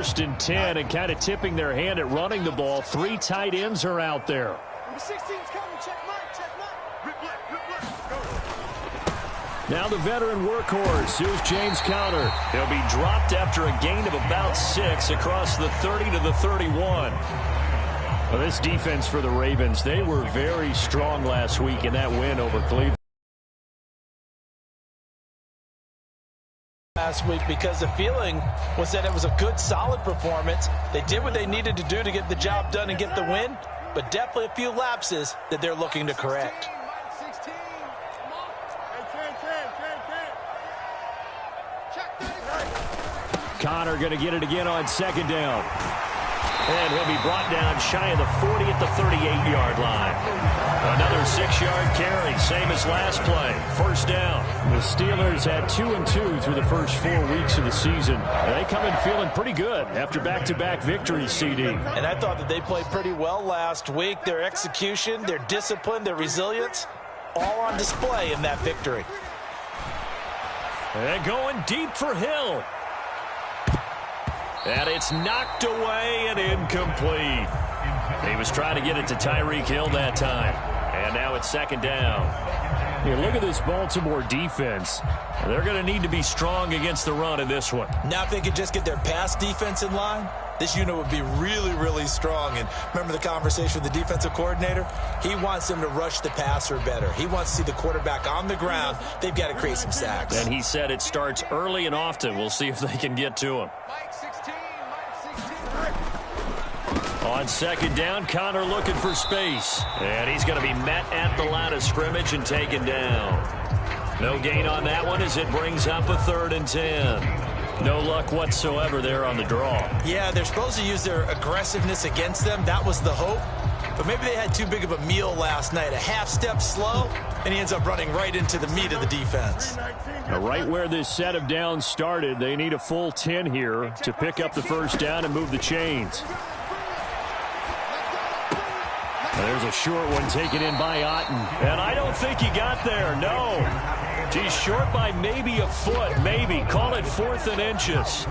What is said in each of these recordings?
1st and 10 and kind of tipping their hand at running the ball. 3 tight ends are out there. Number 16's coming. Check mark. Check mark. Now the veteran workhorse. Here's James Conner. He'll be dropped after a gain of about 6 across the 30 to the 31. Well, this defense for the Ravens, they were very strong last week in that win over Cleveland. Last week, because the feeling was that it was a good, solid performance. They did what they needed to do to get the job done and get the win, but definitely a few lapses that they're looking to correct. Conner going to get it again on 2nd down. And he'll be brought down shy of the 40 at the 38-yard line. Another 6-yard carry, same as last play. 1st down. The Steelers had 2-2 through the first 4 weeks of the season. They come in feeling pretty good after back-to-back victories, CD. And I thought that they played pretty well last week. Their execution, their discipline, their resilience, all on display in that victory. And going deep for Hill. And it's knocked away and incomplete. He was trying to get it to Tyreek Hill that time. And now it's 2nd down. Here, look at this Baltimore defense. They're going to need to be strong against the run in this one. Now if they could just get their pass defense in line, this unit would be really, really strong. And remember the conversation with the defensive coordinator? He wants them to rush the passer better. He wants to see the quarterback on the ground. They've got to create some sacks. And he said it starts early and often. We'll see if they can get to him. On 2nd down, Conner looking for space. And he's going to be met at the line of scrimmage and taken down. No gain on that one as it brings up a 3rd and 10. No luck whatsoever there on the draw. Yeah, they're supposed to use their aggressiveness against them. That was the hope. But maybe they had too big of a meal last night. A half step slow, and he ends up running right into the meat of the defense. Now, right where this set of downs started, they need a full 10 here to pick up the 1st down and move the chains. There's a short one taken in by Otten. And I don't think he got there, no. He's short by maybe a foot, maybe. Call it 4th and inches.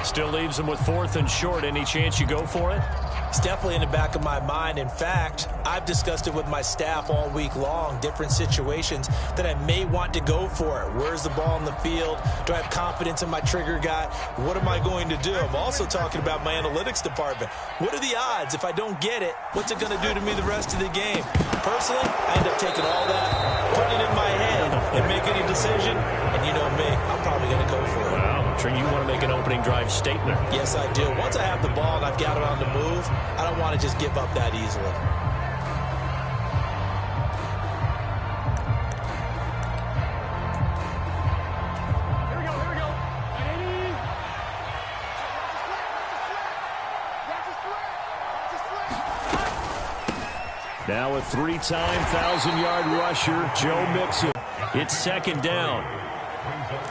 Still leaves him with 4th and short. Any chance you go for it? It's definitely in the back of my mind. In fact, I've discussed it with my staff all week long, different situations that I may want to go for it. Where's the ball in the field? Do I have confidence in my trigger guy? What am I going to do? I'm also talking about my analytics department. What are the odds? If I don't get it, what's it going to do to me the rest of the game? Personally, I end up taking all that, putting it in my head, and making a decision. And you know me, I'm probably going to go for it. Well, you want to make an opening drive statement. Yes, I do. Once I have the ball and I've got it on the move, I don't want to just give up that easily. Here we go. Now a 3-time 1,000-yard rusher, Joe Mixon. It's 2nd down.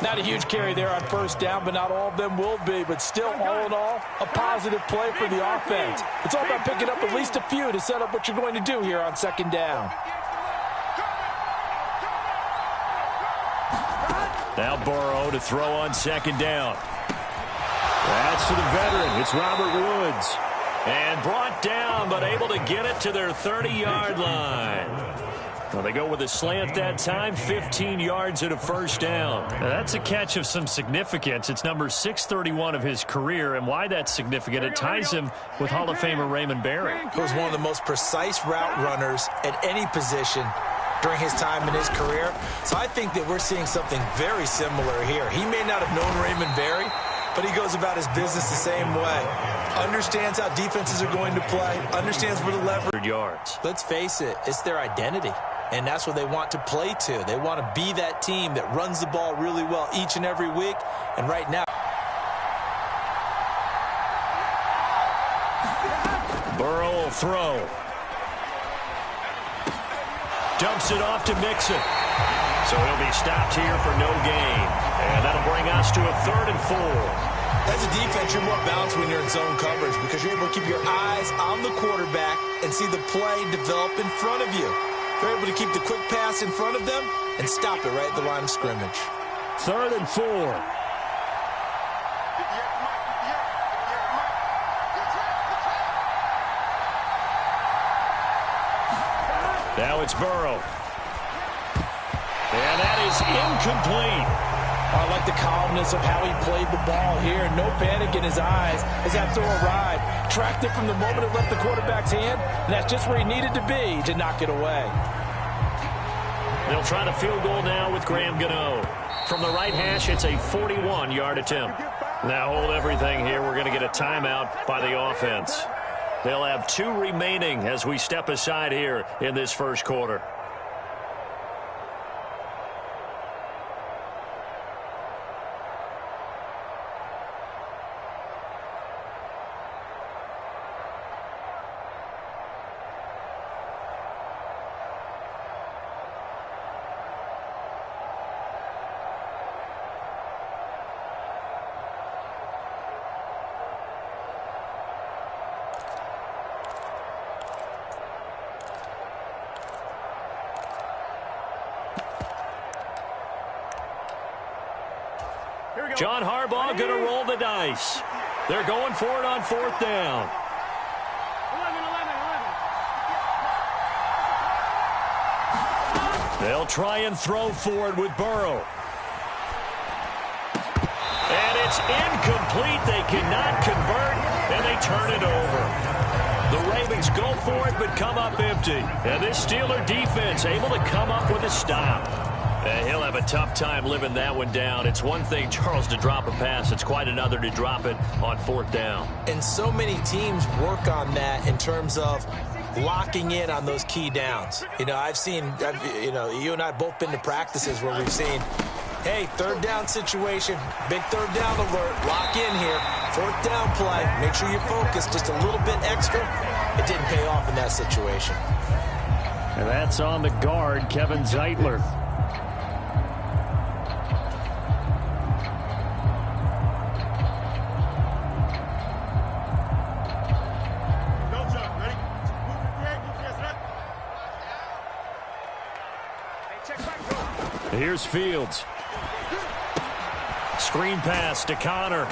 Not a huge carry there on 1st down, but not all of them will be. But still, all in all, a positive play for the offense. It's all about picking up at least a few to set up what you're going to do here on 2nd down. Now Burrow to throw on 2nd down. That's to the veteran. It's Robert Woods. And brought down, but able to get it to their 30-yard line. Well, they go with a slant that time, 15 yards at a 1st down. Now, that's a catch of some significance. It's number 631 of his career, and why that's significant, it ties him with Hall of Famer Raymond Berry. He was one of the most precise route runners at any position during his time in his career. So I think that we're seeing something very similar here. He may not have known Raymond Berry, but he goes about his business the same way. Understands how defenses are going to play, understands where the leverage yards. Let's face it, it's their identity. And that's what they want to play to. They want to be that team that runs the ball really well each and every week. And right now, Burrow will throw. Dumps it off to Mixon. So he'll be stopped here for no gain. And that'll bring us to a 3rd and 4. As a defense, you're more balanced when you're in zone coverage because you're able to keep your eyes on the quarterback and see the play develop in front of you. You're able to keep the quick pass in front of them and stop it right at the line of scrimmage. 3rd and 4. Now it's Burrow. And that is incomplete. I like the calmness of how he played the ball here. No panic in his eyes as that throw arrived. Tracked it from the moment it left the quarterback's hand, and that's just where he needed to be to knock it away. They'll try the field goal now with Graham Gano. From the right hash, it's a 41-yard attempt. Now hold everything here. We're going to get a timeout by the offense. They'll have 2 remaining as we step aside here in this first quarter. John Harbaugh going to roll the dice. They're going for it on 4th down. 11. They'll try and throw for it with Burrow. And it's incomplete. They cannot convert, and they turn it over. The Ravens go for it, but come up empty. And this Steeler defense able to come up with a stop. He'll have a tough time living that one down. It's one thing, Charles, to drop a pass. It's quite another to drop it on 4th down. And so many teams work on that in terms of locking in on those key downs. You know, you and I both been to practices where we've seen, hey, 3rd down situation, big 3rd down alert, lock in here, 4th down play, make sure you focus just a little bit extra. It didn't pay off in that situation. And that's on the guard, Kevin Zeitler. Here's Fields. Screen pass to Connor.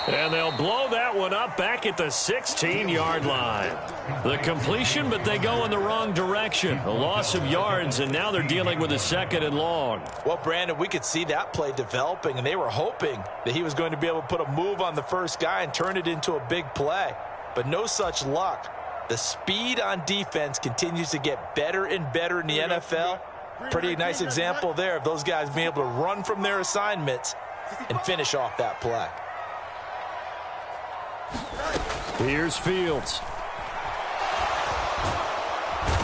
And they'll blow that one up back at the 16-yard line. The completion, but they go in the wrong direction. A loss of yards, and now they're dealing with a 2nd and long. Well, Brandon, we could see that play developing, and they were hoping that he was going to be able to put a move on the first guy and turn it into a big play. But no such luck. The speed on defense continues to get better and better in the NFL. Pretty nice example there of those guys being able to run from their assignments and finish off that play. Here's Fields.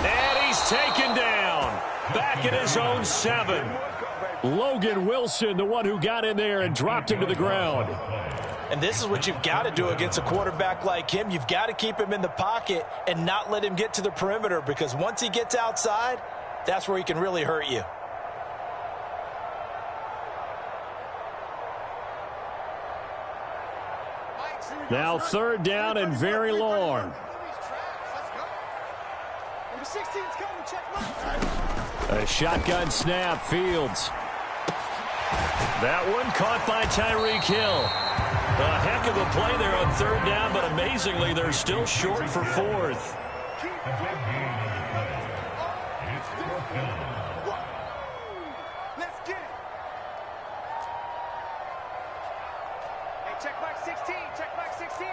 And he's taken down. Back at his own 7. Logan Wilson, the one who got in there and dropped him to the ground. And this is what you've got to do against a quarterback like him. You've got to keep him in the pocket and not let him get to the perimeter, because once he gets outside, that's where he can really hurt you. Now 3rd down and very long. A shotgun snap, Fields. That one caught by Tyreek Hill. A heck of a play there on 3rd down, but amazingly, they're still short for 4th. Let's get it. Hey, check Mike 16. Check Mike 16.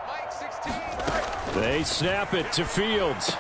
Mike 16. They snap it to Fields.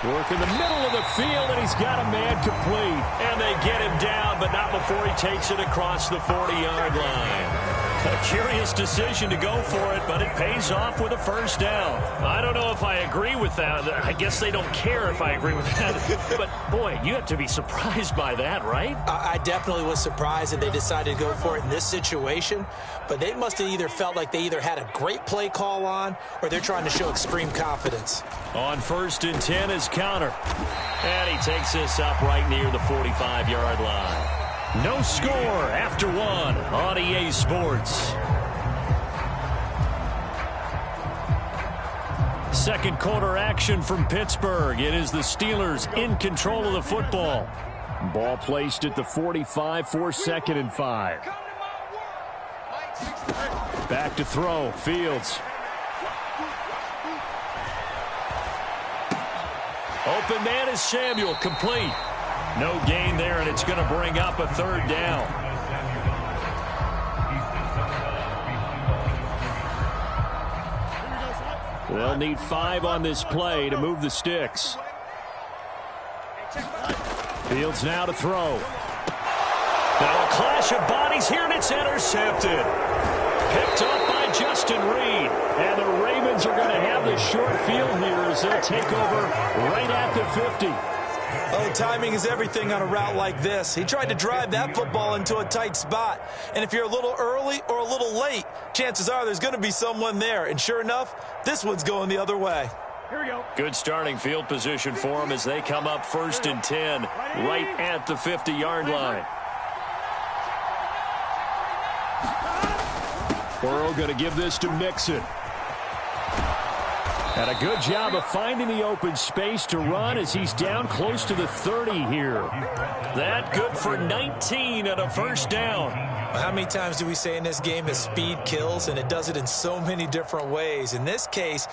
Work in the middle of the field, and he's got a man complete. And they get him down, but not before he takes it across the 40-yard line. A curious decision to go for it, but it pays off with a 1st down. I don't know if I agree with that. I guess they don't care if I agree with that. But, boy, you have to be surprised by that, right? I definitely was surprised that they decided to go for it in this situation. But they must have either felt like they either had a great play call on, or they're trying to show extreme confidence. On 1st and 10 is Connor. And he takes this up right near the 45-yard line. No score after 1 on EA Sports. Second quarter action from Pittsburgh. It is the Steelers in control of the football. Ball placed at the 45 for 2nd and 5. Back to throw. Fields. Open man is Samuel, complete. No gain there, and it's going to bring up a third down. They'll need 5 on this play to move the sticks. Fields now to throw. Now a clash of bodies here, and it's intercepted. Picked up by Justin Reed. And the Ravens are going to have the short field here as they'll take over right at the 50. Oh, timing is everything on a route like this. He tried to drive that football into a tight spot. And if you're a little early or a little late, chances are there's going to be someone there. And sure enough, this one's going the other way. Here we go. Good starting field position for them as they come up 1st and 10 right at the 50-yard line. Burrow going to give this to Mixon. And a good job of finding the open space to run as he's down close to the 30 here. That good for 19 and a first down. How many times do we say in this game that speed kills, and it does it in so many different ways? In this case,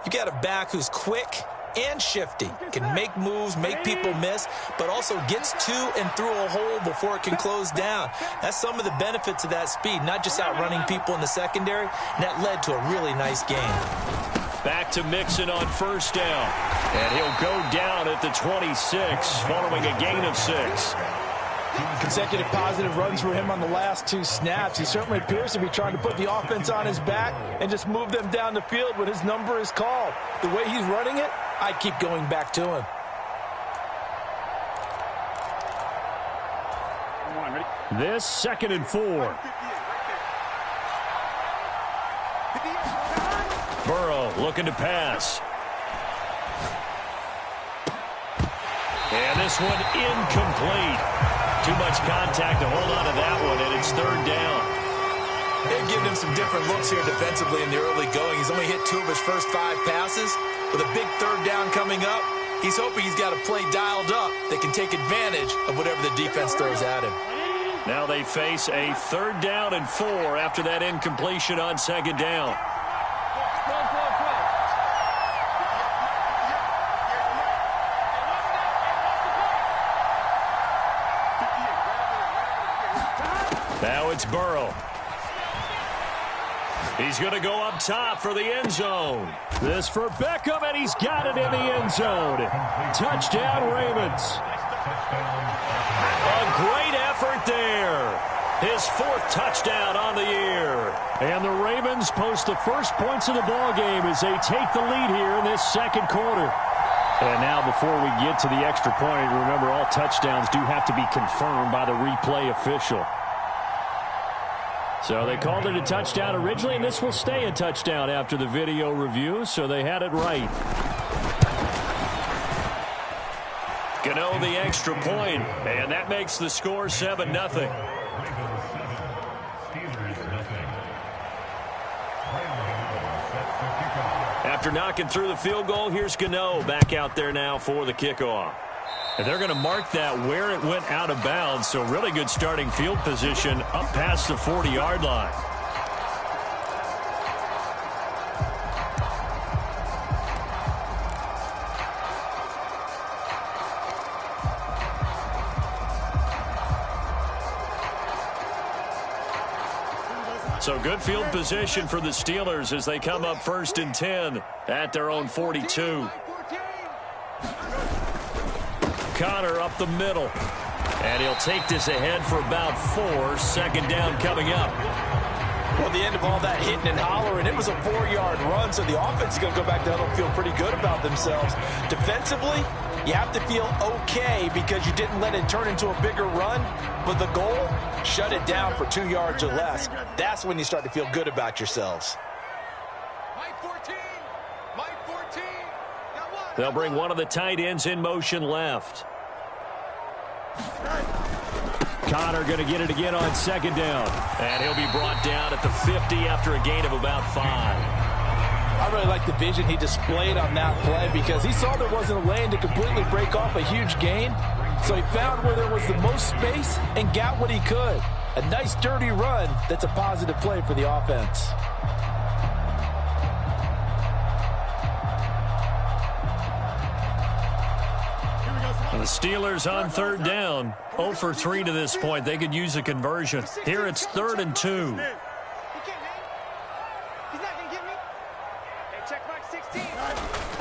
you got a back who's quick and shifty, can make moves, make people miss, but also gets to and through a hole before it can close down. That's some of the benefits of that speed, not just outrunning people in the secondary, and that led to a really nice game. Back to Mixon on first down, and he'll go down at the 26 following a gain of 6. Consecutive positive runs for him on the last 2 snaps. He certainly appears to be trying to put the offense on his back and just move them down the field when his number is called. The way he's running it, I keep going back to him. This 2nd and 4. Burrow looking to pass. And this one incomplete. Too much contact to hold on to that one, and it's 3rd down. They've given him some different looks here defensively in the early going. He's only hit 2 of his first 5 passes. With a big 3rd down coming up, he's hoping he's got a play dialed up that can take advantage of whatever the defense throws at him. Now they face a 3rd down and 4 after that incompletion on 2nd down. Now it's Burrow. He's going to go up top for the end zone. This for Beckham, and he's got it in the end zone. Touchdown, Ravens. A great effort there. His 4th touchdown on the year. And the Ravens post the first points of the ball game as they take the lead here in this 2nd quarter. And now before we get to the extra point, remember all touchdowns do have to be confirmed by the replay official. So they called it a touchdown originally, and this will stay a touchdown after the video review, so they had it right. Gano the extra point, and that makes the score 7-0. After knocking through the field goal, here's Gano back out there now for the kickoff. And they're going to mark that where it went out of bounds, so really good starting field position up past the 40-yard line. So good field position for the Steelers as they come up 1st and 10 at their own 42. Connor up the middle. And he'll take this ahead for about 4. 2nd down coming up. Well, the end of all that hitting and hollering, it was a 4-yard run, so the offense is going to go back to huddle and feel pretty good about themselves. Defensively, you have to feel okay because you didn't let it turn into a bigger run. But the goal, shut it down for 2 yards or less. That's when you start to feel good about yourselves. They'll bring one of the tight ends in motion left. Connor going to get it again on 2nd down. And he'll be brought down at the 50 after a gain of about 5. I really like the vision he displayed on that play because he saw there wasn't a lane to completely break off a huge gain. So he found where there was the most space and got what he could. A nice dirty run that's a positive play for the offense. The Steelers on third down. 0 for 3 to this point. They could use a conversion. Here it's 3rd and 2.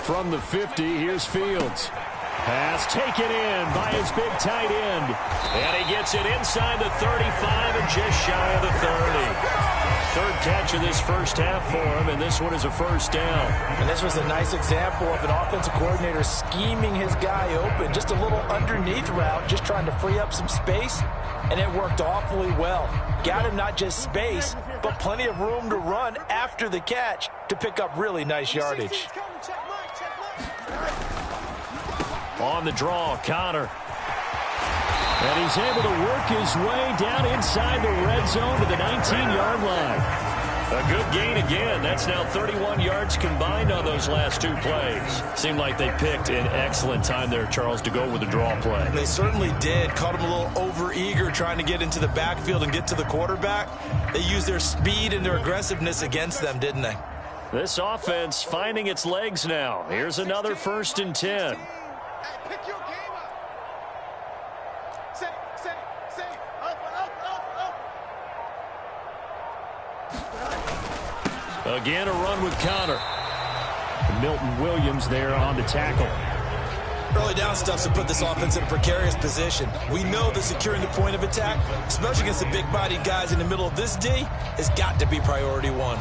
From the 50, here's Fields. Pass taken in by his big tight end. And he gets it inside the 35 and just shy of the 30. Third catch of this first half for him, and this one is a first down. And this was a nice example of an offensive coordinator scheming his guy open. Just a little underneath route, just trying to free up some space, and it worked awfully well. Got him not just space, but plenty of room to run after the catch to pick up really nice yardage. On the draw, Connor. And he's able to work his way down inside the red zone to the 19-yard line. A good gain again. That's now 31 yards combined on those last 2 plays. Seemed like they picked an excellent time there, Charles, to go with the draw play. They certainly did. Caught him a little over-eager trying to get into the backfield and get to the quarterback. They used their speed and their aggressiveness against them, didn't they? This offense finding its legs now. Here's another 1st and 10. Pick your game up. Say. Up. Again, a run with Connor. Milton Williams there on the tackle. Early down stuff to put this offense in a precarious position. We know that securing the point of attack, especially against the big-bodied guys in the middle of this D, has got to be priority 1.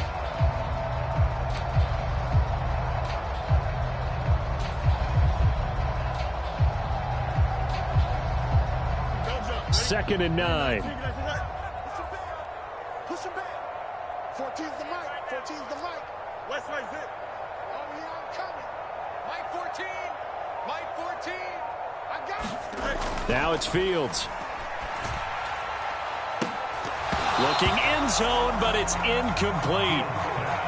2nd and 9. Push him back. 14's the mic. 14's the mic. West side's it. Oh, yeah, I'm coming. Mike 14. Mike 14. I got it. Now it's Fields. Looking end zone, but it's incomplete.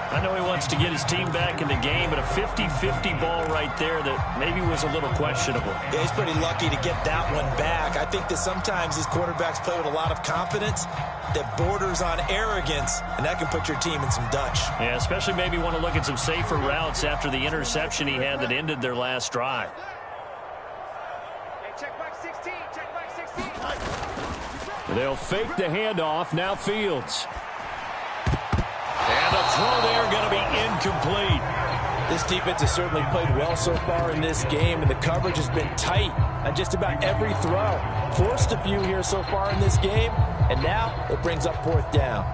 I know he wants to get his team back in the game, but a 50-50 ball right there that maybe was a little questionable. Yeah, he's pretty lucky to get that one back. I think that sometimes these quarterbacks play with a lot of confidence that borders on arrogance, and that can put your team in some Dutch. Yeah, especially maybe want to look at some safer routes after the interception he had that ended their last drive. Hey, check back 16. Check back 16. They'll fake the handoff. Now Fields. And the throw there going to be incomplete. This defense has certainly played well so far in this game, and the coverage has been tight on just about every throw. Forced a few here so far in this game, and now it brings up 4th down.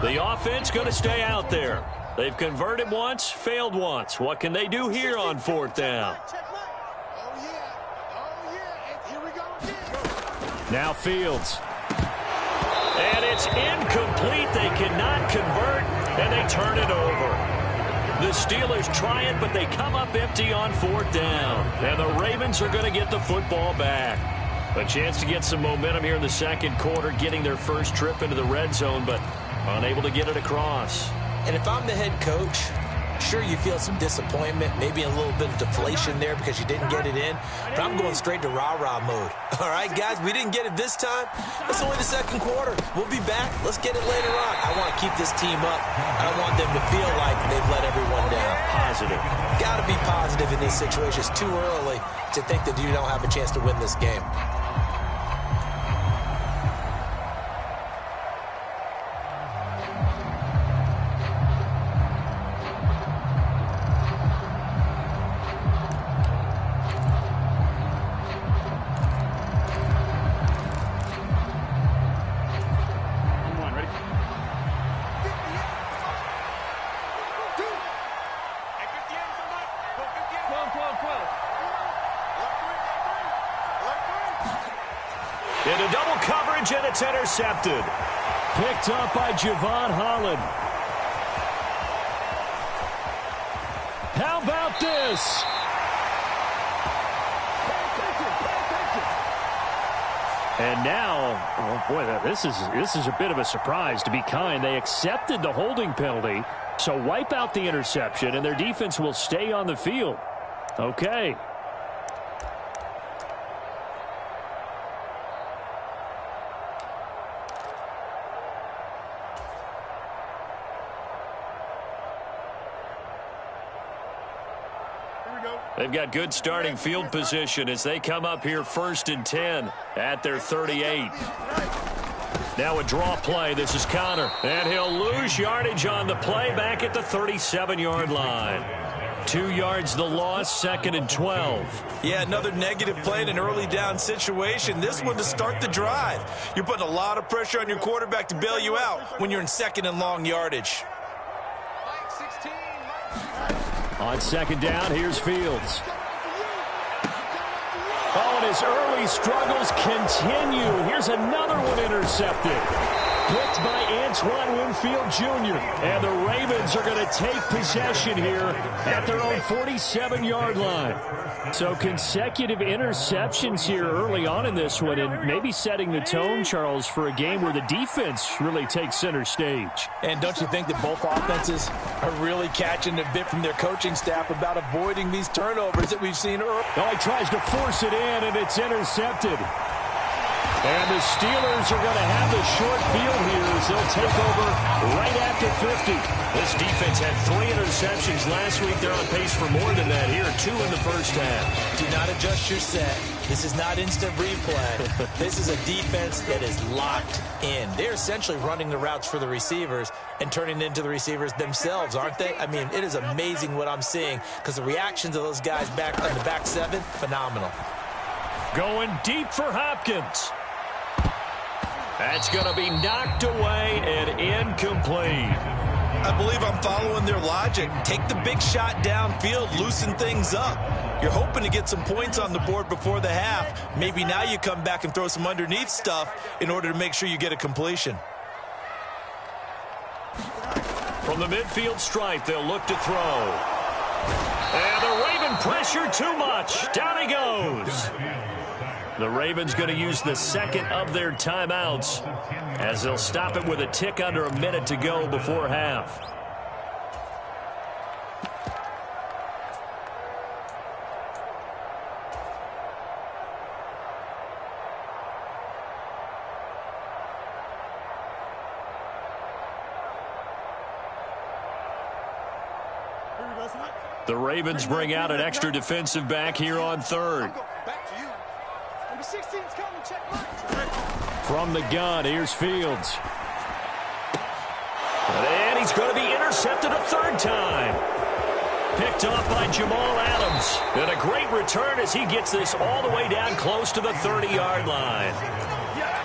The offense going to stay out there. They've converted once, failed once. What can they do here on 4th down? Oh, yeah. And here we go again. Now Fields. And it's incomplete. They cannot convert, and they turn it over. The Steelers try it, but they come up empty on 4th down. And the Ravens are going to get the football back. A chance to get some momentum here in the 2nd quarter, getting their first trip into the red zone, but unable to get it across. And if I'm the head coach, sure, you feel some disappointment, maybe a little bit of deflation there because you didn't get it in, but I'm going straight to rah-rah mode. All right, guys, we didn't get it this time. It's only the 2nd quarter. We'll be back. Let's get it later on. I want to keep this team up. I don't want them to feel like they've let everyone down. Positive. Got to be positive in these situations. Too early to think that you don't have a chance to win this game. Into double coverage, and it's intercepted. Picked up by Javon Holland. How about this? And now, oh boy, this is a bit of a surprise, to be kind. They accepted the holding penalty, so wipe out the interception, and their defense will stay on the field. Okay. They've got good starting field position as they come up here 1st and 10 at their 38. Now a draw play. This is Connor. And he'll lose yardage on the play back at the 37-yard line. 2 yards the loss, 2nd and 12. Yeah, another negative play in an early down situation. This one to start the drive. You're putting a lot of pressure on your quarterback to bail you out when you're in 2nd and long yardage. On 2nd down, here's Fields. Oh, and his early struggles continue. Here's another one intercepted. Blitzed by Antoine Winfield Jr. And the Ravens are going to take possession here at their own 47-yard line. So consecutive interceptions here early on in this one, and maybe setting the tone, Charles, for a game where the defense really takes center stage. And don't you think that both offenses are really catching a bit from their coaching staff about avoiding these turnovers that we've seen early? Oh, he tries to force it in, and it's intercepted. And the Steelers are going to have the short field here as they'll take over right after 50. This defense had 3 interceptions last week. They're on pace for more than that here. 2 in the first half. Do not adjust your set. This is not instant replay. This is a defense that is locked in. They're essentially running the routes for the receivers and turning into the receivers themselves, aren't they? I mean, it is amazing what I'm seeing because the reactions of those guys back on the back 7, phenomenal. Going deep for Hopkins. That's going to be knocked away and incomplete. I believe I'm following their logic. Take the big shot downfield, loosen things up. You're hoping to get some points on the board before the half. Maybe now you come back and throw some underneath stuff in order to make sure you get a completion. From the midfield stripe, they'll look to throw. And the Raven pressure too much. Down he goes. The Ravens going to use the second of their timeouts as they'll stop it with a tick under a minute to go before half. The Ravens bring out an extra defensive back here on 3rd. From the gun, here's Fields. And he's going to be intercepted a 3rd time. Picked off by Jamal Adams. And a great return as he gets this all the way down close to the 30-yard line.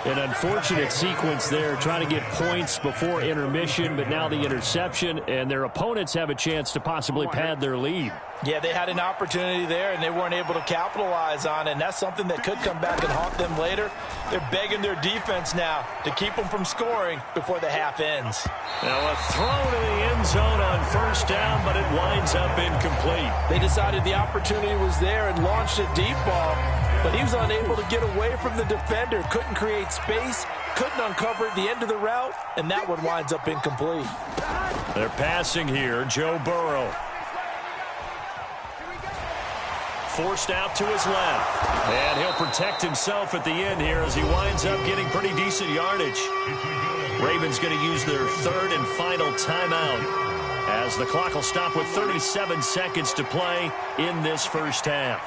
An unfortunate sequence there, trying to get points before intermission, but now the interception, and their opponents have a chance to possibly pad their lead. Yeah, they had an opportunity there, and they weren't able to capitalize on it, and that's something that could come back and haunt them later. They're begging their defense now to keep them from scoring before the half ends. Now a throw to the end zone on 1st down, but it winds up incomplete. They decided the opportunity was there and launched a deep ball, but he was unable to get away from the defender, couldn't create space, couldn't uncover the end of the route, and that one winds up incomplete. They're passing here, Joe Burrow. Forced out to his left. And he'll protect himself at the end here as he winds up getting pretty decent yardage. Ravens going to use their 3rd and final timeout as the clock will stop with 37 seconds to play in this first half.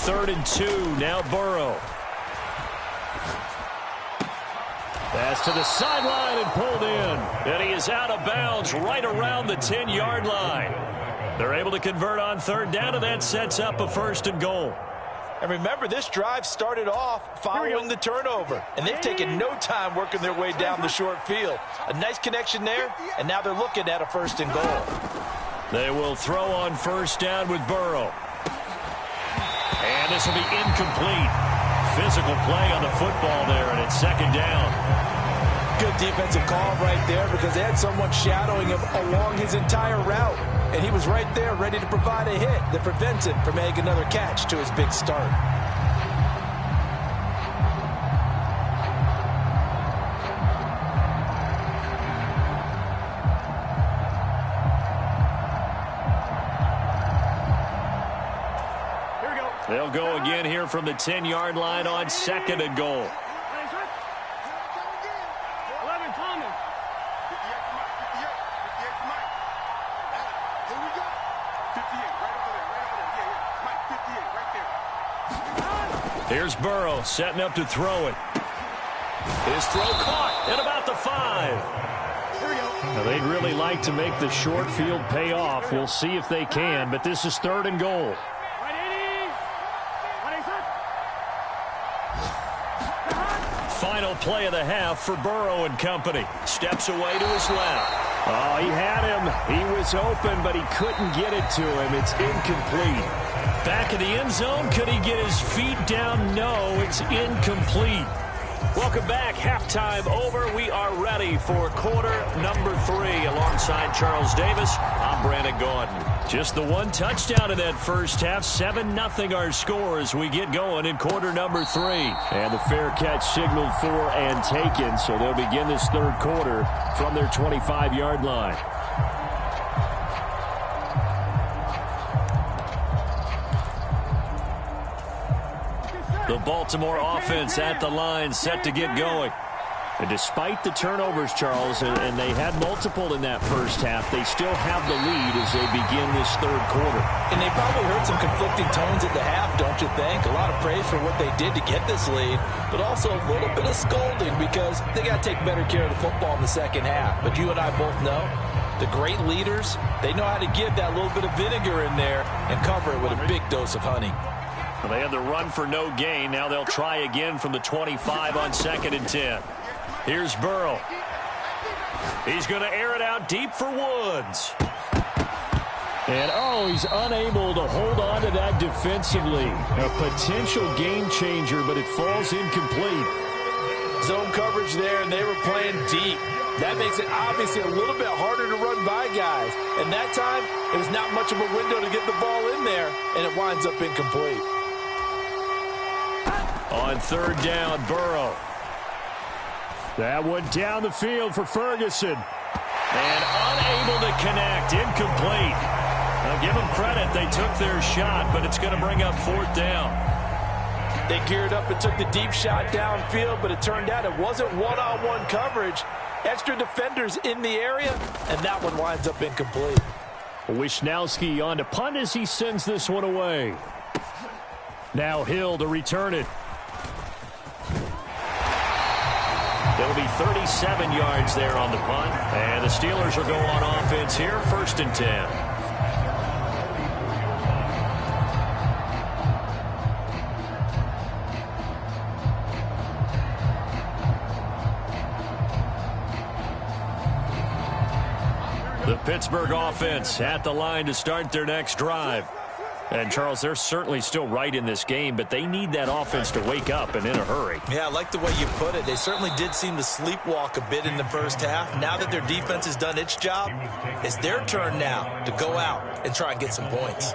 3rd and 2, now Burrow. Pass to the sideline and pulled in. And he is out of bounds right around the 10-yard line. They're able to convert on 3rd down, and that sets up a 1st and goal. And remember, this drive started off following the turnover, and they've taken no time working their way down the short field. A nice connection there, and now they're looking at a 1st and goal. They will throw on 1st down with Burrow. And this will be incomplete. Physical play on the football there, and it's 2nd down. Good defensive call right there because they had someone shadowing him along his entire route. And he was right there ready to provide a hit that prevents him from making another catch to his big start. They'll go again here from the 10-yard line on 2nd and goal. we go. 58, right over there. Yeah. Mike, 58, right there. Here's Burrow setting up to throw it. His throw caught at about the 5. Here we go. Now, they'd really like to make the short field pay off. We'll see if they can, but this is 3rd and goal. Final play of the half for Burrow and company. Steps away to his left. Oh, he had him. He was open, but he couldn't get it to him. It's incomplete. Back in the end zone. Could he get his feet down? No, it's incomplete. Welcome back. Halftime over. We are ready for quarter number 3. Alongside Charles Davis, I'm Brandon Gaudin. Just the one touchdown in that first half. 7-0 our score as we get going in quarter number 3. And the fair catch signaled for and taken, so they'll begin this 3rd quarter from their 25-yard line. The Baltimore offense at the line, set to get going. And despite the turnovers, Charles, and they had multiple in that first half, they still have the lead as they begin this 3rd quarter. And they probably heard some conflicting tones at the half, don't you think? A lot of praise for what they did to get this lead, but also a little bit of scolding because they got to take better care of the football in the second half. But you and I both know the great leaders, they know how to give that little bit of vinegar in there and cover it with a big dose of honey. Well, they had the run for no gain. Now they'll try again from the 25 on 2nd and 10. Here's Burrow. He's going to air it out deep for Woods. And, he's unable to hold on to that defensively. A potential game changer, but it falls incomplete. Zone coverage there, and they were playing deep. That makes it obviously a little bit harder to run by guys. And that time, it was not much of a window to get the ball in there, and it winds up incomplete. On 3rd down, Burrow. That one down the field for Ferguson. And unable to connect. Incomplete. Now give them credit. They took their shot, but it's going to bring up 4th down. They geared up and took the deep shot downfield, but it turned out it wasn't one-on-one coverage. Extra defenders in the area, and that one winds up incomplete. Wisnowski on to punt as he sends this one away. Now Hill to return it. There'll be 37 yards there on the punt. And the Steelers will go on offense here, 1st and 10. The Pittsburgh offense at the line to start their next drive. And, Charles, they're certainly still right in this game, but they need that offense to wake up and in a hurry. Yeah, I like the way you put it. They certainly did seem to sleepwalk a bit in the first half. Now that their defense has done its job, it's their turn now to go out and try and get some points.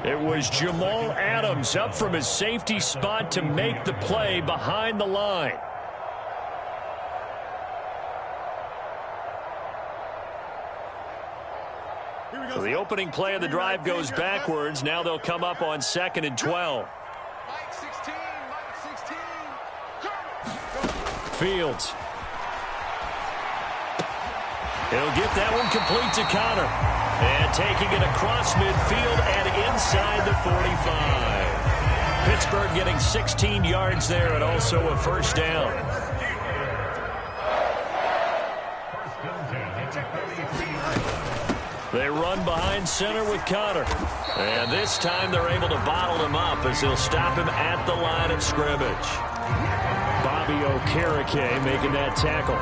It was Jamal Adams up from his safety spot to make the play behind the line. So the opening play of the drive goes backwards. Now they'll come up on 2nd and 12. Mike 16, Mike 16. Fields. He'll get that one complete to Connor. And taking it across midfield and inside the 45. Pittsburgh getting 16 yards there and also a 1st down. They run behind center with Connor. And this time they're able to bottle him up as they'll stop him at the line of scrimmage. Bobby Okereke making that tackle.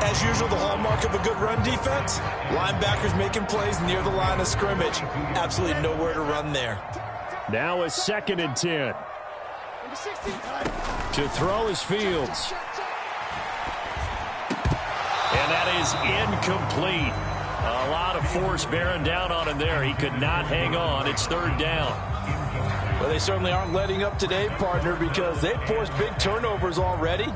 As usual, the hallmark of a good run defense, linebackers making plays near the line of scrimmage. Absolutely nowhere to run there. Now a 2nd and 10. To throw is Fields. And that is incomplete. A lot of force bearing down on him there. He could not hang on. It's 3rd down. Well, they certainly aren't letting up today, partner, because they've forced big turnovers already,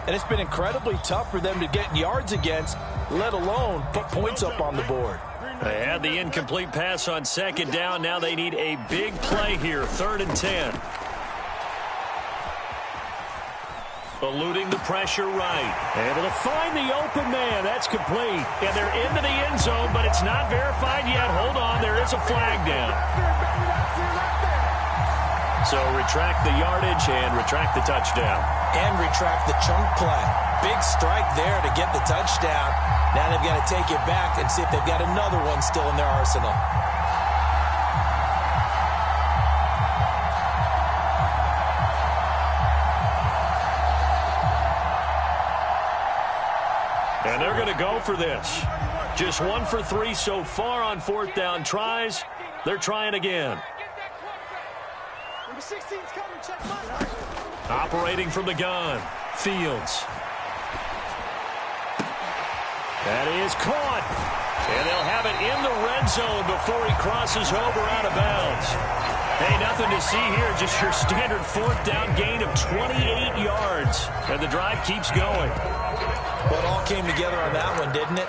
and it's been incredibly tough for them to get yards against, let alone put points up on the board. They had the incomplete pass on 2nd down. Now they need a big play here, 3rd and 10. eluding the pressure right. Able to find the open man. That's complete. And they're into the end zone, but it's not verified yet. Hold on, there is a flag down. So retract the yardage and retract the touchdown. And retract the chunk play. Big strike there to get the touchdown. Now they've got to take it back and see if they've got another one still in their arsenal. And they're going to go for this. Just 1 for 3 so far on fourth down tries. They're trying again. Operating from the gun. Fields. That is caught. And they'll have it in the red zone before he crosses over out of bounds. Hey, nothing to see here. Just your standard fourth down gain of 28 yards. And the drive keeps going. Well, it all came together on that one, didn't it?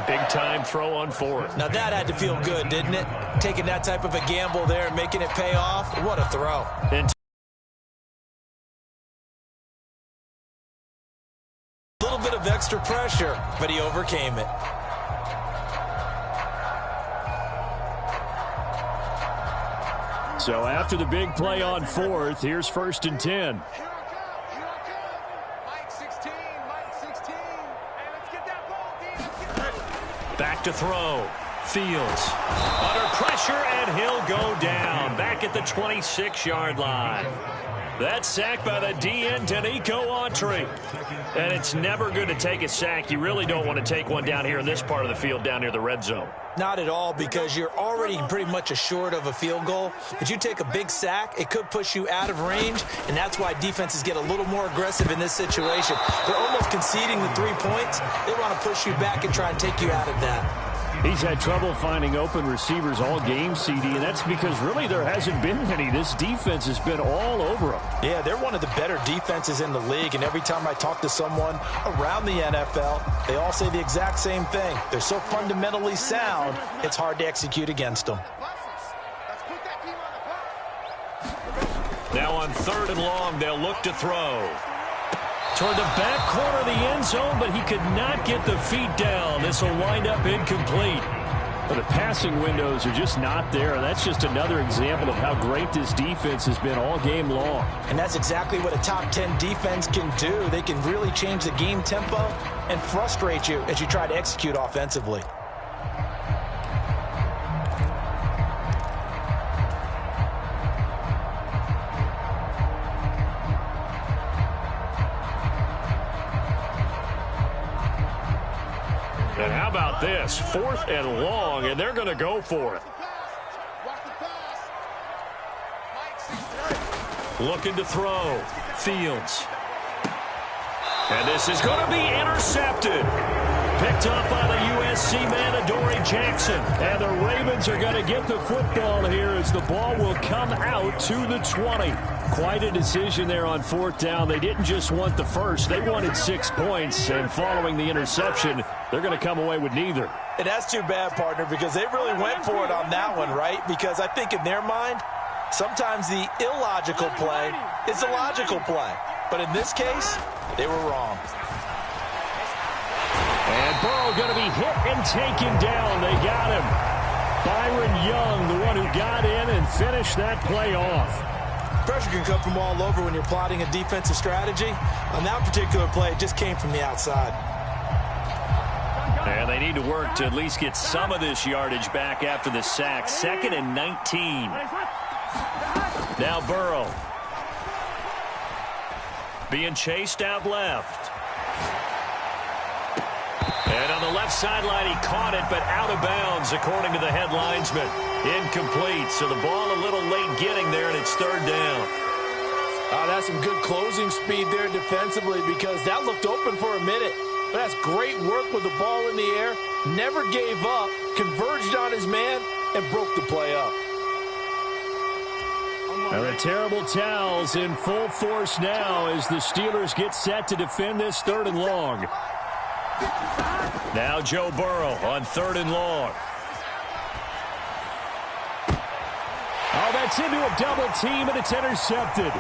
Big-time throw on fourth. Now, that had to feel good, didn't it? Taking that type of a gamble there and making it pay off. What a throw. A little bit of extra pressure, but he overcame it. So after the big play on fourth, here's 1st and 10. Back to throw. Fields. Under pressure, and he'll go down. Back at the 26-yard line. That's sacked by the DN, Danico Autry. And it's never good to take a sack. You really don't want to take one down here in this part of the field, down near the red zone. Not at all, because you're already pretty much assured of a field goal. But you take a big sack, it could push you out of range, and that's why defenses get a little more aggressive in this situation. They're almost conceding the 3 points. They want to push you back and try and take you out of that. He's had trouble finding open receivers all game, CD, and that's because really there hasn't been many. This defense has been all over him. Yeah, they're one of the better defenses in the league, and every time I talk to someone around the NFL, they all say the exact same thing. They're so fundamentally sound, it's hard to execute against them. Now on 3rd and long, they'll look to throw. Toward the back corner of the end zone, but he could not get the feet down. This will wind up incomplete. But the passing windows are just not there, and that's just another example of how great this defense has been all game long. And that's exactly what a top 10 defense can do. They can really change the game tempo and frustrate you as you try to execute offensively. And how about this? 4th and long, and they're going to go for it. Looking to throw. Fields. And this is going to be intercepted. Picked up by the USC man, Adoree Jackson. And the Ravens are going to get the football here as the ball will come out to the 20. Quite a decision there on 4th down. They didn't just want the first. They wanted 6 points. And following the interception, they're going to come away with neither. And that's too bad, partner, because they really went for it on that one, right? Because I think in their mind, sometimes the illogical play is the logical play. But in this case, they were wrong. And Burrow going to be hit and taken down. They got him. Byron Young, the one who got in and finished that play off. Pressure can come from all over when you're plotting a defensive strategy. On that particular play, it just came from the outside. And they need to work to at least get some of this yardage back after the sack. 2nd and 19. Now Burrow. Being chased out left. And on the left sideline, he caught it, but out of bounds, according to the head linesman. Incomplete, so the ball a little late getting there, and it's 3rd down. That's some good closing speed there defensively, because that looked open for a minute. But that's great work with the ball in the air. Never gave up, converged on his man, and broke the play up. And the terrible towels in full force now as the Steelers get set to defend this 3rd and long. Now Joe Burrow on 3rd and long. Oh, that's into a double team, and it's intercepted.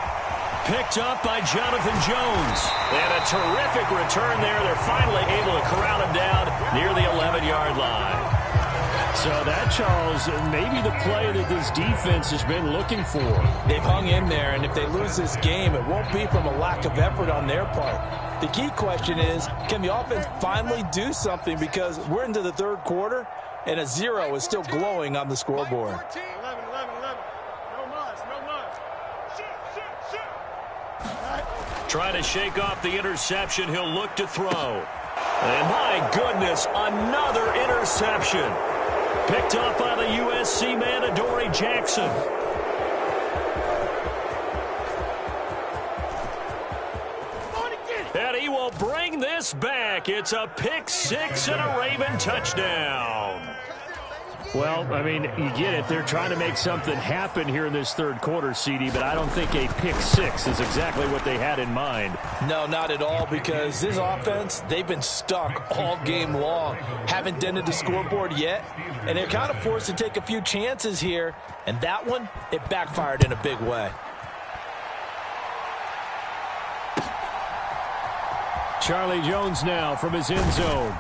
picked up by Jonathan Jones. And a terrific return there. They're finally able to corral him down near the 11-yard line. So that, Charles, maybe the play that this defense has been looking for. They've hung in there, and if they lose this game, it won't be from a lack of effort on their part. The key question is, can the offense finally do something, because we're into the third quarter, and a 0 is still glowing on the scoreboard. 11. No muss. Trying to shake off the interception. He'll look to throw. And my goodness, another interception. Picked up by the USC man, Adoree Jackson. And he will bring this back. It's a pick six and a Raven touchdown. Well, I mean, you get it. They're trying to make something happen here in this third quarter, CD, but I don't think a pick six is exactly what they had in mind. No, not at all, because this offense, they've been stuck all game long. Haven't dented the scoreboard yet, and they're kind of forced to take a few chances here, and that one, it backfired in a big way. Charlie Jones now from his end zone.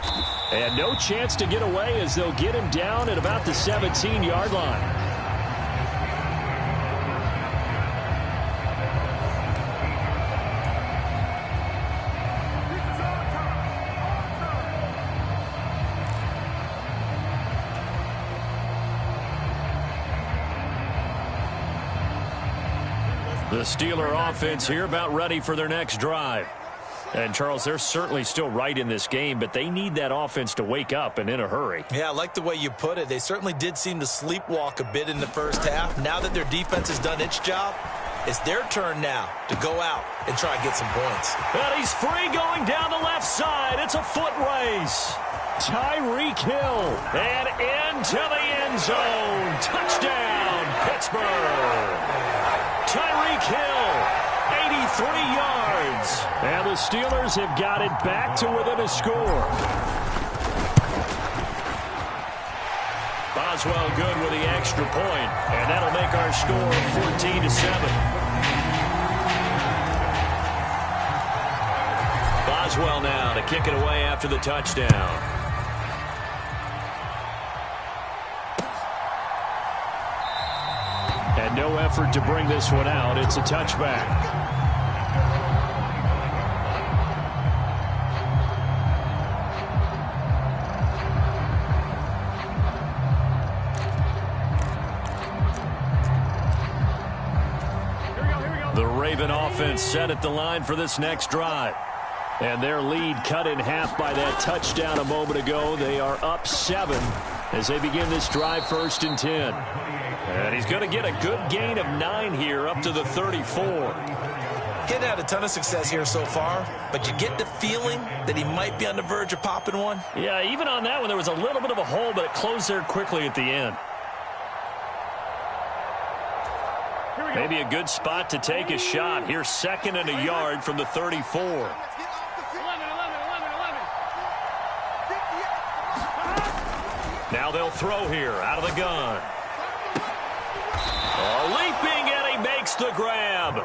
And no chance to get away as they'll get him down at about the 17-yard line. The Steeler offense here about ready for their next drive. And, Charles, they're certainly still right in this game, but they need that offense to wake up and in a hurry. Yeah, I like the way you put it. They certainly did seem to sleepwalk a bit in the first half. Now that their defense has done its job, it's their turn now to go out and try and get some points. And he's free going down the left side. It's a foot race. Tyreek Hill. And into the end zone. Touchdown, Pittsburgh. Tyreek Hill, 83 yards. And the Steelers have got it back to within a score. Boswell good with the extra point, and that'll make our score 14-7. Boswell now to kick it away after the touchdown. And no effort to bring this one out. It's a touchback. The Raven offense set at the line for this next drive. And their lead cut in half by that touchdown a moment ago. They are up 7 as they begin this drive, 1st and 10. And he's going to get a good gain of 9 here up to the 34. Getting had a ton of success here so far, but you get the feeling that he might be on the verge of popping one. Yeah, even on that one, there was a little bit of a hole, but it closed there quickly at the end. Maybe a good spot to take a shot. Here's 2nd and a yard from the 34. Now they'll throw here out of the gun. Leaping, and he makes the grab.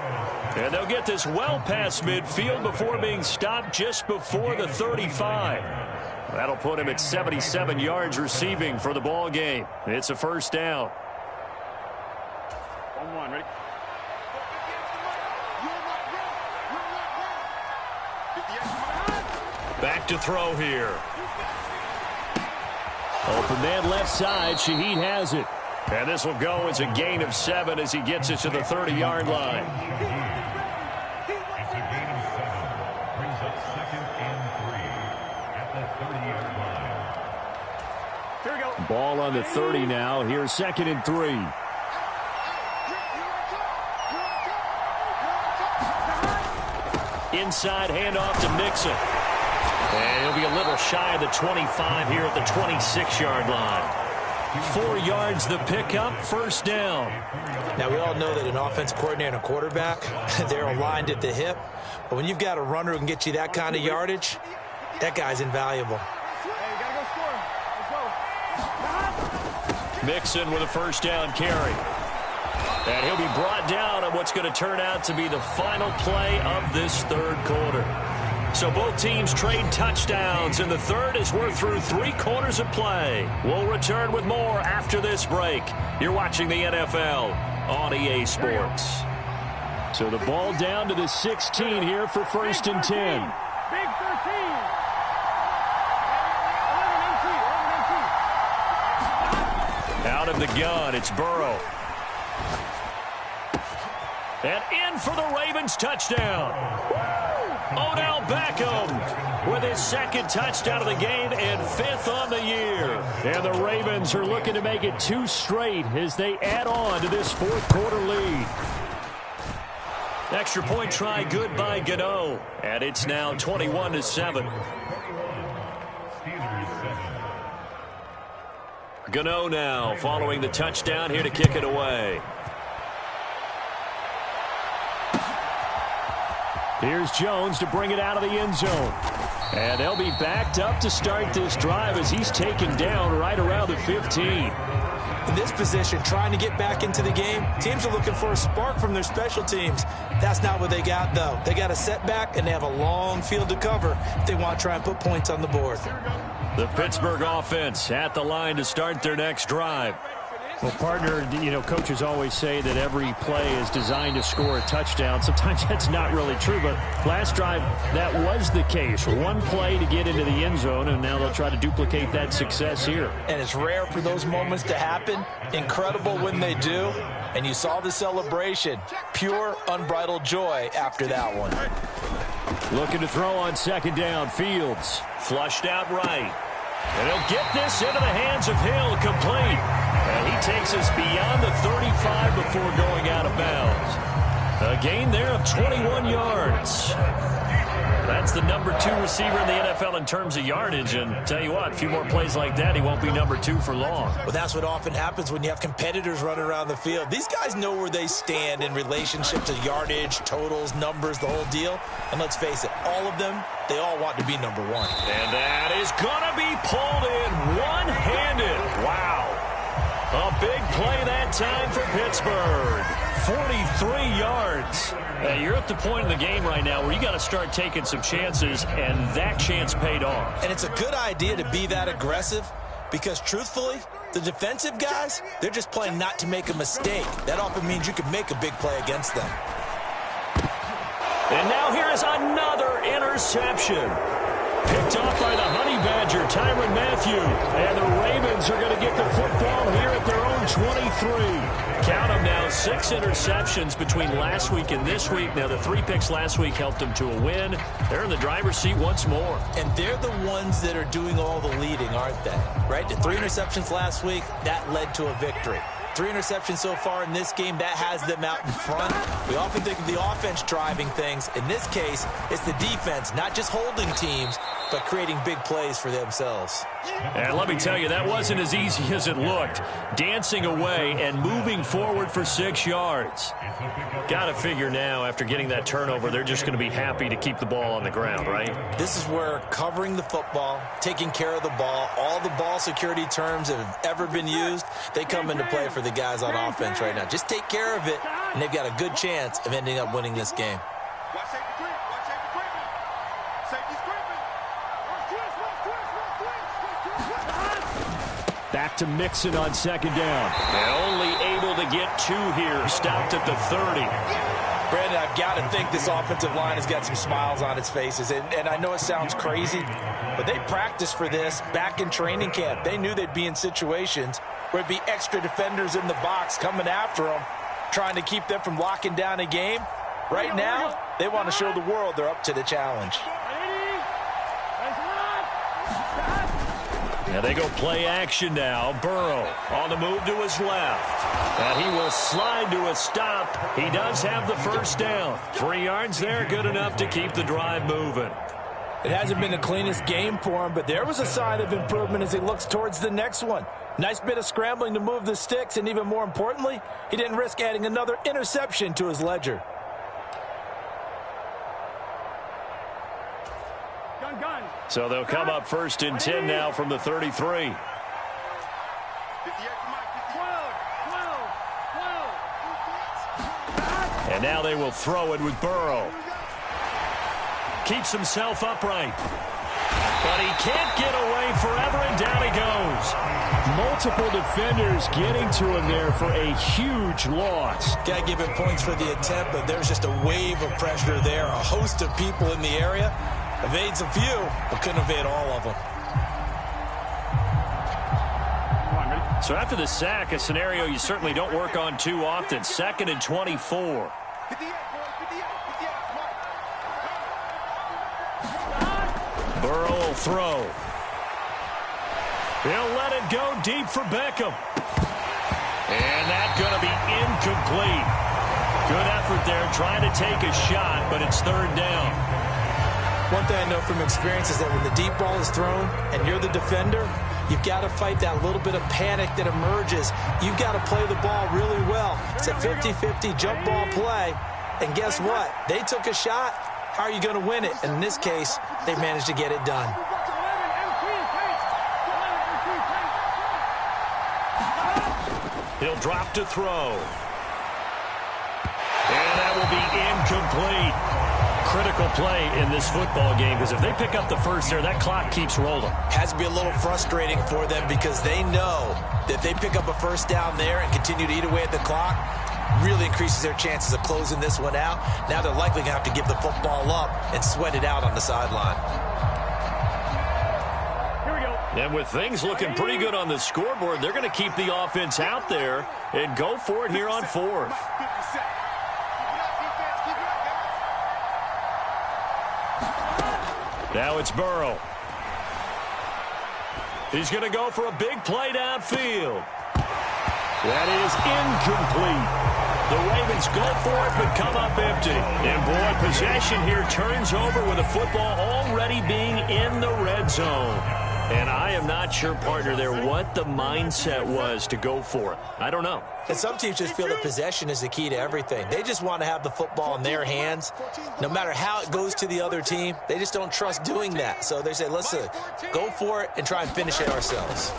And they'll get this well past midfield before being stopped just before the 35. That'll put him at 77 yards receiving for the ball game. It's a 1st down. Ready? Back to throw here. Open man left side. Shaheed has it. And this will go as a gain of 7 as he gets it to the 30-yard line. Brings up 2nd and 3 at the 30-yard line. Here we go. Ball on the 30 now. Here's 2nd and 3. Inside handoff to Mixon. And he'll be a little shy of the 25 here at the 26-yard line. 4 yards the pickup, 1st down. Now, we all know that an offense coordinator and a quarterback, they're aligned at the hip. But when you've got a runner who can get you that kind of yardage, that guy's invaluable. Mixon with a 1st down carry. And he'll be brought down on what's going to turn out to be the final play of this third quarter. So both teams trade touchdowns in the third as we're through 3 quarters of play. We'll return with more after this break. You're watching the NFL on EA Sports. So the ball down to the 16 here for 1st and 10. Big 13. Out of the gun, it's Burrow. And in for the Ravens touchdown. Odell Beckham with his 2nd touchdown of the game and 5th on the year. And the Ravens are looking to make it 2 straight as they add on to this 4th quarter lead. Extra point try good by Gano. And it's now 21-7. Gano now following the touchdown here to kick it away. Here's Jones to bring it out of the end zone. And they'll be backed up to start this drive as he's taken down right around the 15. In this position, trying to get back into the game, teams are looking for a spark from their special teams. That's not what they got, though. They got a setback, and they have a long field to cover if they want to try and put points on the board. The Pittsburgh offense at the line to start their next drive. Well, partner, coaches always say that every play is designed to score a touchdown. Sometimes that's not really true, but last drive, that was the case. 1 play to get into the end zone, and now they'll try to duplicate that success here. And it's rare for those moments to happen. Incredible when they do. And you saw the celebration. Pure, unbridled joy after that one. Looking to throw on 2nd down. Fields flushed out right. And he'll get this into the hands of Hill, complete. And he takes us beyond the 35 before going out of bounds. A gain there of 21 yards. That's the number 2 receiver in the NFL in terms of yardage. And tell you what, a few more plays like that, he won't be number 2 for long. Well, that's what often happens when you have competitors running around the field. These guys know where they stand in relationship to yardage, totals, numbers, the whole deal. And let's face it, all of them, they all want to be number 1. And that is going to be pulled in one-handed. Wow. A big play that time for Pittsburgh. 43 yards. You're at the point in the game right now where you got to start taking some chances, and that chance paid off. And it's a good idea to be that aggressive because, truthfully, the defensive guys, they're just playing not to make a mistake. That often means you can make a big play against them. And now here is another interception. Picked off by the Honey Badger, Tyrann Mathieu. And the Ravens are going to get the football here at their own 23. Count them now, 6 interceptions between last week and this week. Now, the 3 picks last week helped them to a win. They're in the driver's seat once more. And they're the ones that are doing all the leading, aren't they? Right? The 3 interceptions last week, that led to a victory. 3 interceptions so far in this game, that has them out in front. We often think of the offense driving things. In this case, it's the defense, not just holding teams, but creating big plays for themselves. And let me tell you, that wasn't as easy as it looked. Dancing away and moving forward for 6 yards. Got to figure now, after getting that turnover, they're just going to be happy to keep the ball on the ground, right? This is where covering the football, taking care of the ball, all the ball security terms that have ever been used, they come into play for the guys on offense right now. Just take care of it, and they've got a good chance of ending up winning this game. Back to Mixon on 2nd down. They're only able to get 2 here, stopped at the 30. Brandon, I've got to think this offensive line has got some smiles on its faces. And I know it sounds crazy, but they practiced for this back in training camp. They knew they'd be in situations where it'd be extra defenders in the box coming after them, trying to keep them from locking down a game. Right now, they want to show the world they're up to the challenge. Now they go play action now. Burrow on the move to his left. And he will slide to a stop. He does have the first down. 3 yards there, good enough to keep the drive moving. It hasn't been the cleanest game for him, but there was a sign of improvement as he looks towards the next one. Nice bit of scrambling to move the sticks, and even more importantly, he didn't risk adding another interception to his ledger. So they'll come up 1st and 10 now from the 33. And now they will throw it with Burrow. Keeps himself upright. But he can't get away forever, and down he goes. Multiple defenders getting to him there for a huge loss. Got to give him points for the attempt, but there's just a wave of pressure there. A host of people in the area. Evades a few, but couldn't evade all of them. So after the sack, a scenario you certainly don't work on too often. 2nd and 24. Burrow will throw. He'll let it go deep for Beckham. And that's going to be incomplete. Good effort there trying to take a shot, but it's 3rd down. One thing I know from experience is that when the deep ball is thrown and you're the defender, you've got to fight that little bit of panic that emerges. You've got to play the ball really well. It's a 50-50 jump ball play. And guess what? They took a shot. How are you going to win it? And in this case, they managed to get it done. He'll drop to throw. And that will be incomplete. Critical play in this football game, because if they pick up the first there, that clock keeps rolling. Has to be a little frustrating for them because they know that if they pick up a first down there and continue to eat away at the clock, really increases their chances of closing this one out. Now they're likely going to have to give the football up and sweat it out on the sideline. And with things looking pretty good on the scoreboard, they're going to keep the offense out there and go for it here on 4th. Now it's Burrow. He's going to go for a big play downfield. That is incomplete. The Ravens go for it but come up empty. And boy, possession here turns over with the football already being in the red zone. And I am not sure, partner, there what the mindset was to go for it. I don't know. And some teams just feel that possession is the key to everything. They just want to have the football in their hands. No matter how it goes to the other team, they just don't trust doing that. So they say, listen, go for it and try and finish it ourselves.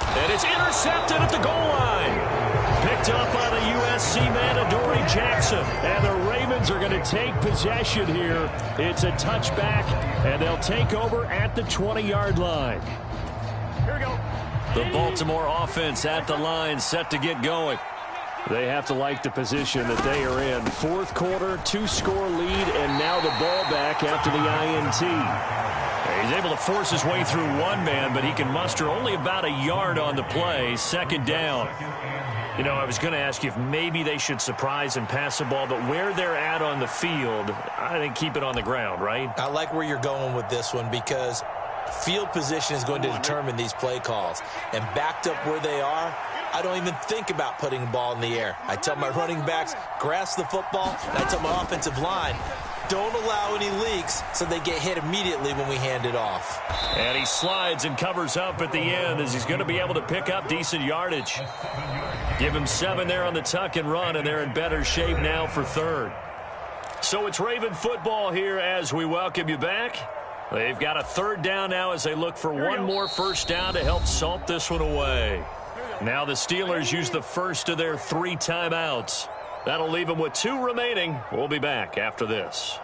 And it's intercepted at the goal line. Picked up by the USC man, Adoree Jackson. And the Ravens are going to take possession here. It's a touchback, and they'll take over at the 20-yard line. Here we go. The Baltimore offense at the line, set to get going. They have to like the position that they are in. 4th quarter, 2-score lead, and now the ball back after the INT. He's able to force his way through one man, but he can muster only about a yard on the play. 2nd down. You know, I was going to ask you if maybe they should surprise and pass the ball, but where they're at on the field, I think keep it on the ground, right? I like where you're going with this one because field position is going to determine these play calls. And backed up where they are, I don't even think about putting the ball in the air. I tell my running backs, grasp the football, and I tell my offensive line, don't allow any leaks so they get hit immediately when we hand it off. And he slides and covers up at the end as he's going to be able to pick up decent yardage. Give him 7 there on the tuck and run, and they're in better shape now for 3rd. So it's Raven football here as we welcome you back. They've got a 3rd down now as they look for one more first down to help salt this one away. Now the Steelers use the first of their 3 timeouts. That'll leave them with 2 remaining. We'll be back after this.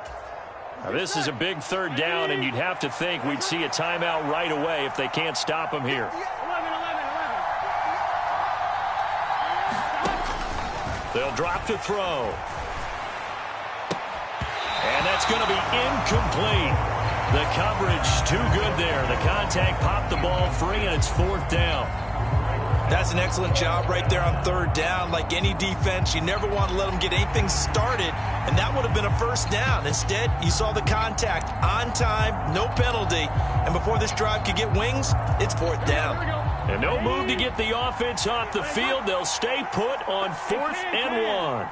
Now this is a big 3rd down, and you'd have to think we'd see a timeout right away if they can't stop them here. They'll drop to throw. And that's going to be incomplete. The coverage too good there. The contact popped the ball free, and it's 4th down. That's an excellent job right there on 3rd down. Like any defense, you never want to let them get anything started, and that would have been a first down. Instead, you saw the contact on time, no penalty, and before this drive could get wings, it's 4th down. And no move to get the offense off the field. They'll stay put on 4th and 1.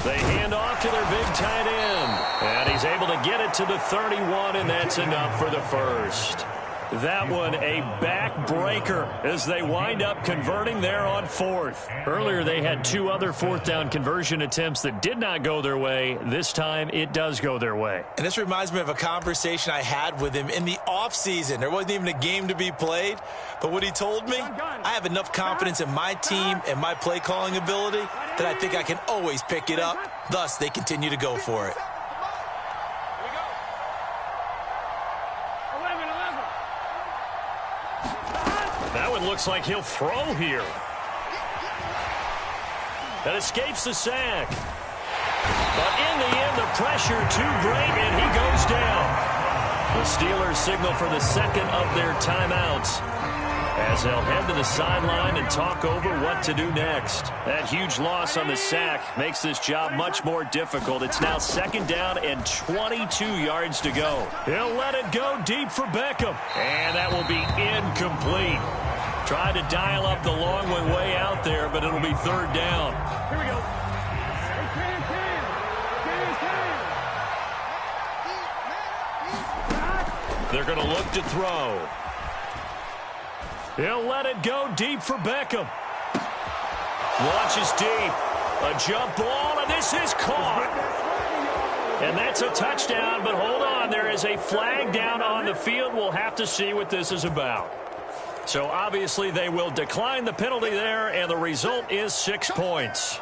They hand off to their big tight end. And he's able to get it to the 31, and that's enough for the first. That one a backbreaker as they wind up converting there on fourth. Earlier they had 2 other fourth down conversion attempts that did not go their way. This time it does go their way. And this reminds me of a conversation I had with him in the offseason. There wasn't even a game to be played. But what he told me, I have enough confidence in my team and my play calling ability that I think I can always pick it up. Thus, they continue to go for it. That one looks like he'll throw here. That escapes the sack. But in the end, the pressure too great, and he goes down. The Steelers signal for the second of their timeouts as they'll head to the sideline and talk over what to do next. That huge loss on the sack makes this job much more difficult. It's now 2nd down and 22 yards to go. He'll let it go deep for Beckham. And that will be incomplete. Tried to dial up the long one way out there, but it'll be 3rd down. Here we go. They're going to look to throw. He'll let it go deep for Beckham. Launches deep. A jump ball, and this is caught. And that's a touchdown, but hold on. There is a flag down on the field. We'll have to see what this is about. So obviously they will decline the penalty there, and the result is 6 points.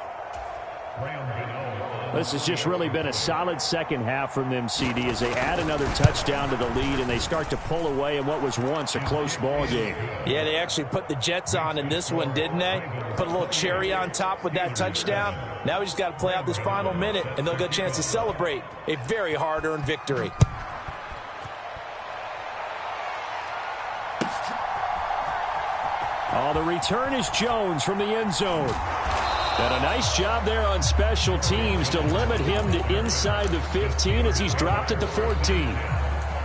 This has just really been a solid second half from them, CD, as they add another touchdown to the lead and they start to pull away in what was once a close ball game. Yeah, they actually put the Jets on in this one, didn't they? Put a little cherry on top with that touchdown. Now we just got to play out this final minute, and they'll get a chance to celebrate a very hard-earned victory. Oh, the return is Jones from the end zone. And a nice job there on special teams to limit him to inside the 15 as he's dropped at the 14.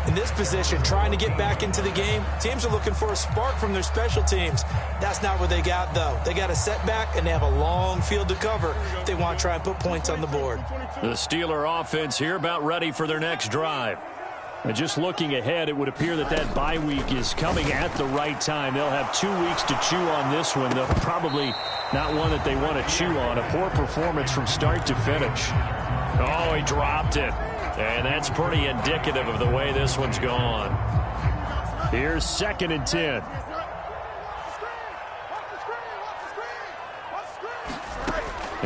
In this position, trying to get back into the game, teams are looking for a spark from their special teams. That's not what they got, though. They got a setback, and they have a long field to cover if they want to try and put points on the board. The Steeler offense here about ready for their next drive. And just looking ahead, it would appear that that bye week is coming at the right time. They'll have 2 weeks to chew on this one. They'll probably not one that they want to chew on. A poor performance from start to finish. Oh, he dropped it. And that's pretty indicative of the way this one's gone. Here's 2nd and 10.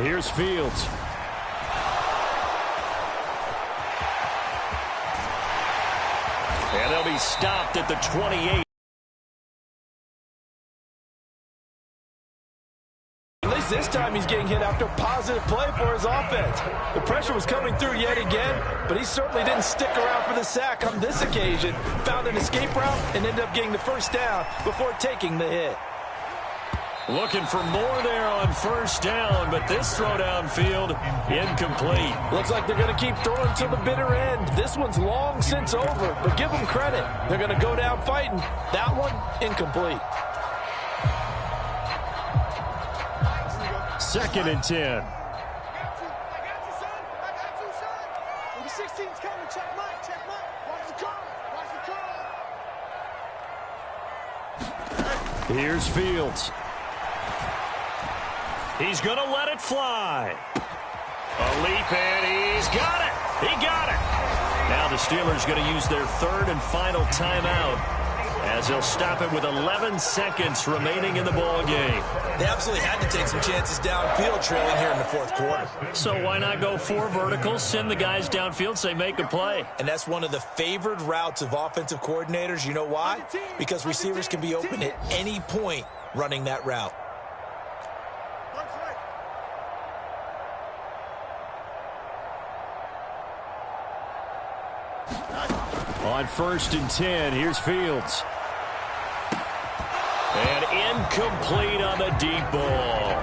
Here's Fields. And they'll be stopped at the 28. At least this time he's getting hit after a positive play for his offense. The pressure was coming through yet again, but he certainly didn't stick around for the sack on this occasion. Found an escape route and ended up getting the 1st down before taking the hit. Looking for more there on 1st down, but this throw downfield incomplete. Looks like they're going to keep throwing to the bitter end. This one's long since over, but give them credit. They're going to go down fighting. That one, incomplete. 2nd and 10. I got you, son. I got you, son. When the 16's coming, check Mike, check Mike. Watch the curve, watch the curve. Here's Fields. He's going to let it fly. A leap, and he's got it. He got it. Now the Steelers going to use their 3rd and final timeout as they'll stop it with 11 seconds remaining in the ball game. They absolutely had to take some chances downfield trailing here in the 4th quarter. So why not go 4 verticals, send the guys downfield, say make a play? And that's one of the favored routes of offensive coordinators. You know why? Because receivers can be open at any point running that route. On 1st and 10, here's Fields. And incomplete on the deep ball.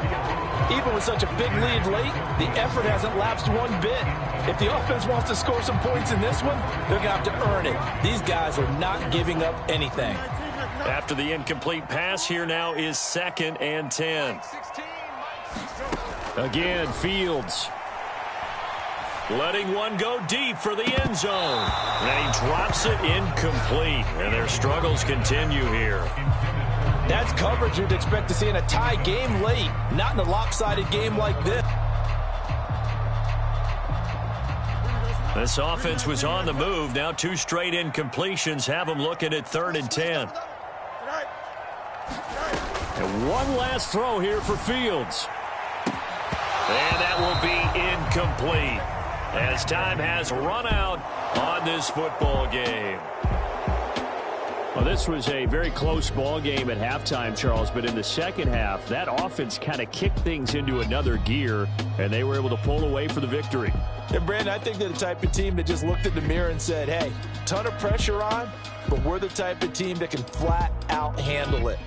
Even with such a big lead late, the effort hasn't lapsed one bit. If the offense wants to score some points in this one, they're going to have to earn it. These guys are not giving up anything. After the incomplete pass, here now is 2nd and 10. Again, Fields. letting one go deep for the end zone. And he drops it incomplete. And their struggles continue here. That's coverage you'd expect to see in a tie game late, not in a lopsided game like this. This offense was on the move. Now 2 straight incompletions have them looking at 3rd and 10. And one last throw here for Fields. And that will be incomplete as time has run out on this football game. Well, this was a very close ball game at halftime, Charles, but in the second half, that offense kind of kicked things into another gear, and they were able to pull away for the victory. And, Brandon, I think they're the type of team that just looked in the mirror and said, hey, ton of pressure on, but we're the type of team that can flat out handle it.